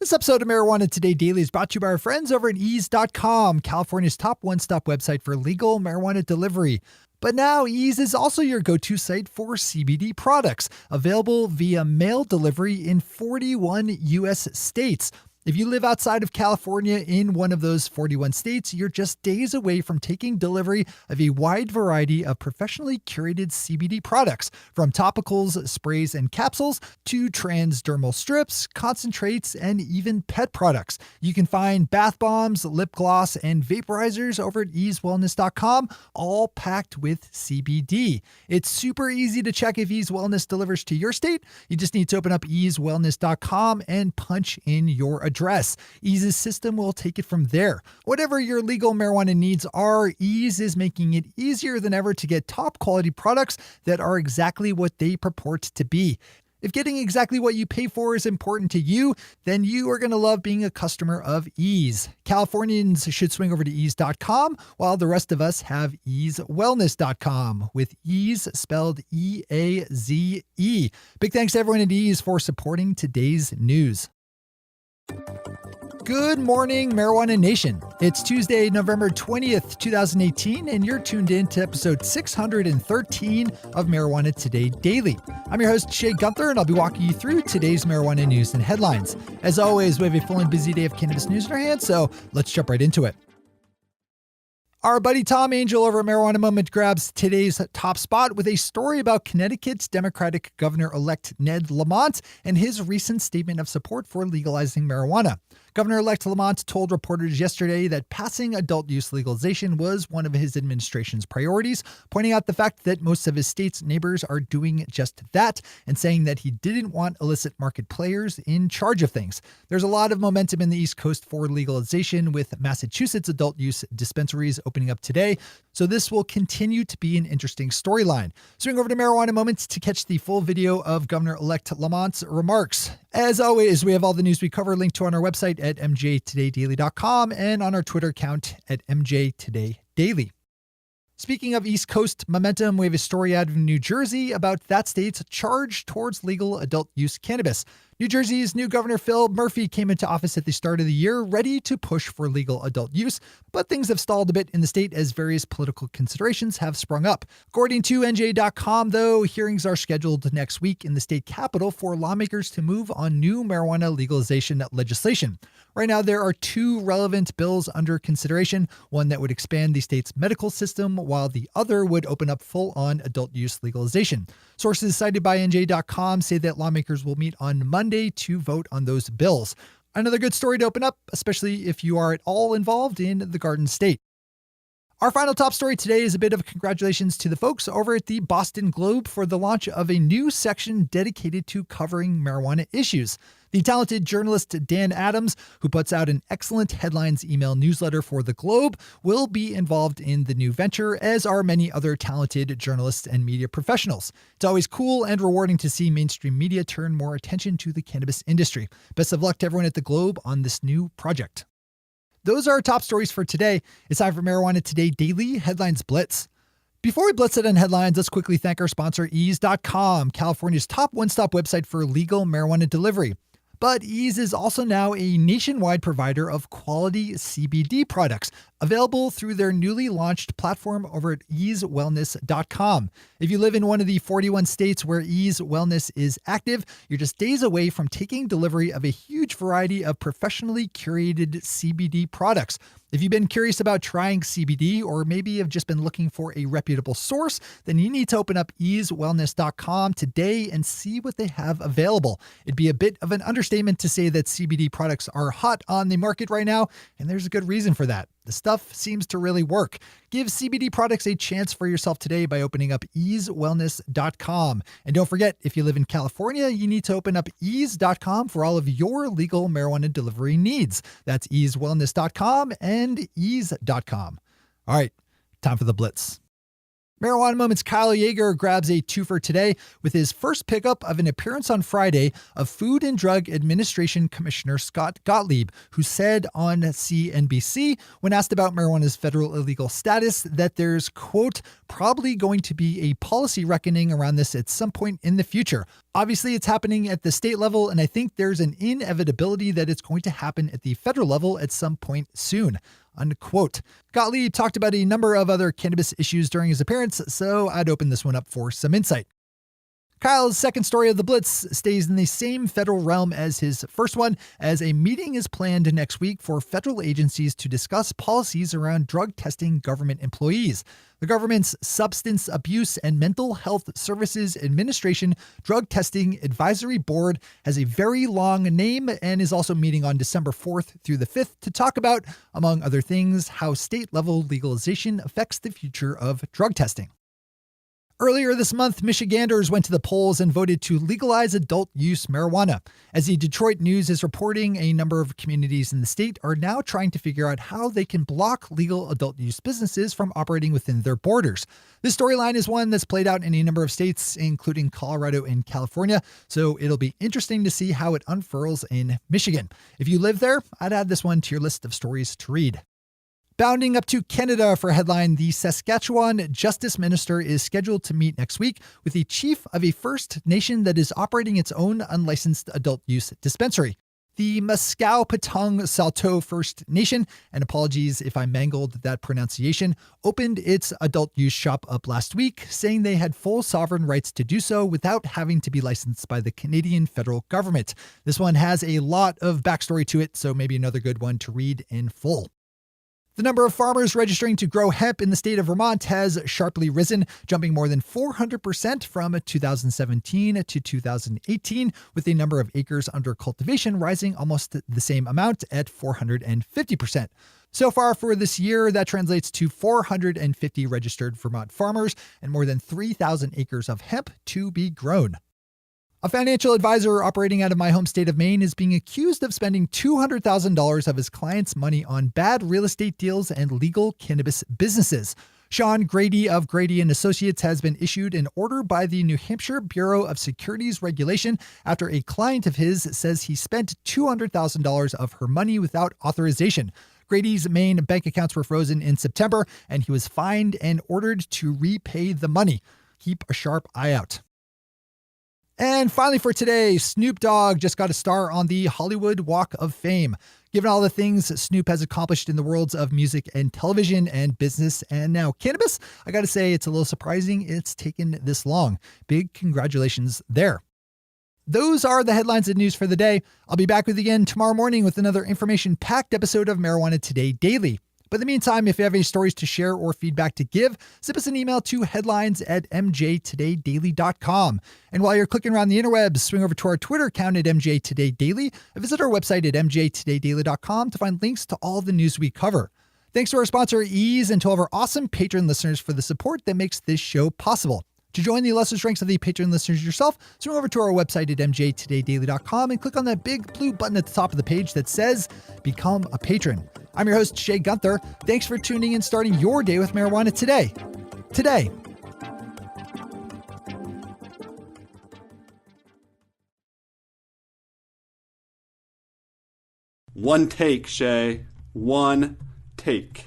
This episode of Marijuana Today Daily is brought to you by our friends over at ease.com, California's top one-stop website for legal marijuana delivery. But now Ease is also your go-to site for CBD products, available via mail delivery in 41 U.S. states. If you live outside of California in one of those 41 states, you're just days away from taking delivery of a wide variety of professionally curated CBD products, from topicals, sprays, and capsules to transdermal strips, concentrates, and even pet products. You can find bath bombs, lip gloss, and vaporizers over at easewellness.com, all packed with CBD. It's super easy to check if Ease Wellness delivers to your state. You just need to open up easewellness.com and punch in your address. Ease's system will take it from there. Whatever your legal marijuana needs are, Ease is making it easier than ever to get top quality products that are exactly what they purport to be. If getting exactly what you pay for is important to you, then you are going to love being a customer of Ease. Californians should swing over to ease.com, while the rest of us have easewellness.com, with Ease spelled E-A-Z-E. Big thanks to everyone at Ease for supporting today's news. Good morning, Marijuana Nation. It's Tuesday, November 20th, 2018, and you're tuned in to episode 613 of Marijuana Today Daily. I'm your host, Shay Gunther, and I'll be walking you through today's marijuana news and headlines. As always, we have a full and busy day of cannabis news in our hands, so let's jump right into it. Our buddy Tom Angel over at Marijuana Moment grabs today's top spot with a story about Connecticut's Democratic Governor-elect Ned Lamont and his recent statement of support for legalizing marijuana. Governor-elect Lamont told reporters yesterday that passing adult use legalization was one of his administration's priorities, pointing out the fact that most of his state's neighbors are doing just that, and saying that he didn't want illicit market players in charge of things. There's a lot of momentum in the East Coast for legalization, with Massachusetts adult use dispensaries opening up today, so this will continue to be an interesting storyline. Swing over to Marijuana Moments to catch the full video of Governor-elect Lamont's remarks. As always, we have all the news we cover linked to on our website at mjtodaydaily.com and on our Twitter account at mjtodaydaily. Speaking of East Coast momentum, we have a story out of New Jersey about that state's charge towards legal adult use cannabis. New Jersey's new governor, Phil Murphy, came into office at the start of the year ready to push for legal adult use, but things have stalled a bit in the state as various political considerations have sprung up. According to NJ.com, though, hearings are scheduled next week in the state capitol for lawmakers to move on new marijuana legalization legislation. Right now, there are two relevant bills under consideration, one that would expand the state's medical system, while the other would open up full-on adult use legalization. Sources cited by NJ.com say that lawmakers will meet on Monday to vote on those bills. Another good story to open up, especially if you are at all involved in the Garden State. Our final top story today is a bit of congratulations to the folks over at the Boston Globe for the launch of a new section dedicated to covering marijuana issues. The talented journalist Dan Adams, who puts out an excellent headlines email newsletter for the Globe, will be involved in the new venture, as are many other talented journalists and media professionals. It's always cool and rewarding to see mainstream media turn more attention to the cannabis industry. Best of luck to everyone at the Globe on this new project. Those are our top stories for today. It's time for Marijuana Today Daily Headlines Blitz. Before we blitz it on headlines, let's quickly thank our sponsor, Ease.com, California's top one-stop website for legal marijuana delivery. But Ease is also now a nationwide provider of quality CBD products, available through their newly launched platform over at easewellness.com. If you live in one of the 41 states where Ease Wellness is active, you're just days away from taking delivery of a huge variety of professionally curated CBD products. If you've been curious about trying CBD, or maybe have just been looking for a reputable source, then you need to open up easewellness.com today and see what they have available. It'd be a bit of an understatement to say that CBD products are hot on the market right now, and there's a good reason for that. The stuff seems to really work. Give CBD products a chance for yourself today by opening up easewellness.com. And don't forget, if you live in California, you need to open up ease.com for all of your legal marijuana delivery needs. That's easewellness.com and ease.com. All right, time for the blitz. Marijuana Moments Kyle Yeager grabs a twofer today with his first pickup of an appearance on Friday of Food and Drug Administration Commissioner Scott Gottlieb, who said on CNBC when asked about marijuana's federal illegal status that there's, quote, probably going to be a policy reckoning around this at some point in the future. Obviously, it's happening at the state level, and I think there's an inevitability that it's going to happen at the federal level at some point soon. Unquote. Gottlieb talked about a number of other cannabis issues during his appearance, so I'd open this one up for some insight. Kyle's second story of the Blitz stays in the same federal realm as his first one, as a meeting is planned next week for federal agencies to discuss policies around drug testing government employees. The government's Substance Abuse and Mental Health Services Administration Drug Testing Advisory Board has a very long name and is also meeting on December 4th through the 5th to talk about, among other things, how state-level legalization affects the future of drug testing. Earlier this month, Michiganders went to the polls and voted to legalize adult-use marijuana. As the Detroit News is reporting, a number of communities in the state are now trying to figure out how they can block legal adult-use businesses from operating within their borders. This storyline is one that's played out in a number of states, including Colorado and California, so it'll be interesting to see how it unfurls in Michigan. If you live there, I'd add this one to your list of stories to read. Bounding up to Canada for a headline, the Saskatchewan Justice Minister is scheduled to meet next week with the chief of a First Nation that is operating its own unlicensed adult use dispensary. The Mascoupetung Saulteaux First Nation, and apologies if I mangled that pronunciation, opened its adult use shop up last week, saying they had full sovereign rights to do so without having to be licensed by the Canadian federal government. This one has a lot of backstory to it, so maybe another good one to read in full. The number of farmers registering to grow hemp in the state of Vermont has sharply risen, jumping more than 400% from 2017 to 2018, with the number of acres under cultivation rising almost the same amount at 450%. So far for this year, that translates to 450 registered Vermont farmers and more than 3,000 acres of hemp to be grown. A financial advisor operating out of my home state of Maine is being accused of spending $200,000 of his clients' money on bad real estate deals and legal cannabis businesses. Sean Grady of Grady & Associates has been issued an order by the New Hampshire Bureau of Securities Regulation after a client of his says he spent $200,000 of her money without authorization. Grady's main bank accounts were frozen in September, and he was fined and ordered to repay the money. Keep a sharp eye out. And finally for today, Snoop Dogg just got a star on the Hollywood Walk of Fame. Given all the things Snoop has accomplished in the worlds of music and television and business and now cannabis, I got to say it's a little surprising it's taken this long. Big congratulations there. Those are the headlines and news for the day. I'll be back with you again tomorrow morning with another information-packed episode of Marijuana Today Daily. But in the meantime, if you have any stories to share or feedback to give, send us an email to headlines@mjtodaydaily.com. And while you're clicking around the interwebs, swing over to our Twitter account at mjtodaydaily and visit our website at mjtodaydaily.com to find links to all the news we cover. Thanks to our sponsor, Ease, and to all of our awesome patron listeners for the support that makes this show possible. To join the illustrious ranks of the patron listeners yourself, swing over to our website at mjtodaydaily.com and click on that big blue button at the top of the page that says Become a Patron. I'm your host, Shay Gunther. Thanks for tuning in, starting your day with marijuana today. One take, Shay. One take.